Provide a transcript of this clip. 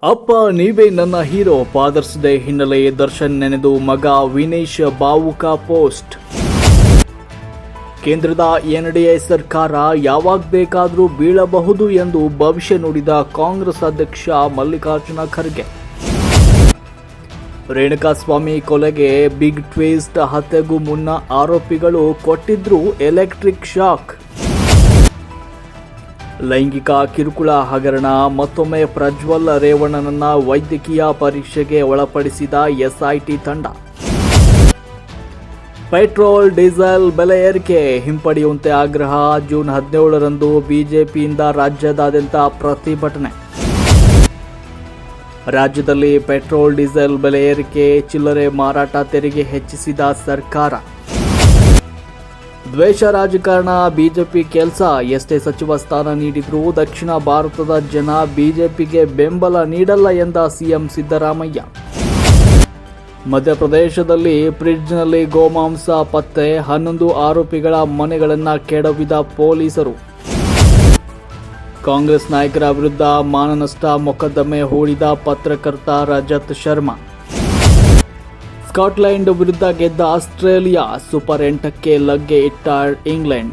ಅಪ್ಪ ನೀವೇ ನನ್ನ ಹೀರೋ. ಫಾದರ್ಸ್ ಡೇ ಹಿನ್ನೆಲೆ ದರ್ಶನ್ ನೆನೆದು ಮಗ ವಿನೇಶ್ ಭಾವುಕ ಪೋಸ್ಟ್. ಕೇಂದ್ರದ ಎನ್ಡಿಎ ಸರ್ಕಾರ ಯಾವಾಗ ಬೇಕಾದರೂ ಬೀಳಬಹುದು ಎಂದು ಭವಿಷ್ಯ ನುಡಿದ ಕಾಂಗ್ರೆಸ್ ಅಧ್ಯಕ್ಷ ಮಲ್ಲಿಕಾರ್ಜುನ ಖರ್ಗೆ. ರೇಣುಕಾಸ್ವಾಮಿ ಕೊಲೆಗೆ ಬಿಗ್ ಟ್ವಿಸ್ಟ್. ಹತ್ಯೆಗೂ ಮುನ್ನ ಆರೋಪಿಗಳು ಕೊಟ್ಟಿದ್ರು ಎಲೆಕ್ಟ್ರಿಕ್ ಶಾಕ್. ಲೈಂಗಿಕ ಕಿರುಕುಳ ಹಗರಣ. ಮತ್ತೊಮ್ಮೆ ಪ್ರಜ್ವಲ್ ರೇವಣ್ಣನನ್ನ ವೈದ್ಯಕೀಯ ಪರೀಕ್ಷೆಗೆ ಒಳಪಡಿಸಿದ ಎಸ್ಐಟಿ ತಂಡ. ಪೆಟ್ರೋಲ್ ಡೀಸೆಲ್ ಬೆಲೆ ಏರಿಕೆ ಹಿಂಪಡೆಯುವಂತೆ ಆಗ್ರಹ. ಜೂನ್ 17ರಂದು ಬಿಜೆಪಿಯಿಂದ ರಾಜ್ಯದಾದ್ಯಂತ ಪ್ರತಿಭಟನೆ. ರಾಜ್ಯದಲ್ಲಿ ಪೆಟ್ರೋಲ್ ಡೀಸೆಲ್ ಬೆಲೆ ಏರಿಕೆ. ಚಿಲ್ಲರೆ ಮಾರಾಟ ತೆರಿಗೆ ಹೆಚ್ಚಿಸಿದ ಸರ್ಕಾರ. ದ್ವೇಷ ರಾಜಕಾರಣ ಬಿಜೆಪಿ ಕೆಲಸ. ಎಷ್ಟೇ ಸಚಿವ ಸ್ಥಾನ ನೀಡಿದ್ರೂ ದಕ್ಷಿಣ ಭಾರತದ ಜನ ಬಿಜೆಪಿಗೆ ಬೆಂಬಲ ನೀಡಲ್ಲ ಎಂದ ಸಿಎಂ ಸಿದ್ದರಾಮಯ್ಯ. ಮಧ್ಯಪ್ರದೇಶದಲ್ಲಿ ಫ್ರಿಡ್ಜ್ನಲ್ಲಿ ಗೋಮಾಂಸ ಪತ್ತೆ. 11 ಆರೋಪಿಗಳ ಮನೆಗಳನ್ನು ಕೆಡವಿದ ಪೊಲೀಸರು. ಕಾಂಗ್ರೆಸ್ ನಾಯಕರ ವಿರುದ್ಧ ಮಾನನಷ್ಟ ಮೊಕದ್ದಮೆ ಹೂಡಿದ ಪತ್ರಕರ್ತ ರಜತ್ ಶರ್ಮಾ. ಸ್ಕಾಟ್ಲೆಂಡ್ ವಿರುದ್ಧ ಗೆದ್ದ ಆಸ್ಟ್ರೇಲಿಯಾ. ಸೂಪರ್ 8ಕ್ಕೆ ಲಗ್ಗೆ ಇಟ್ಟ ಇಂಗ್ಲೆಂಡ್.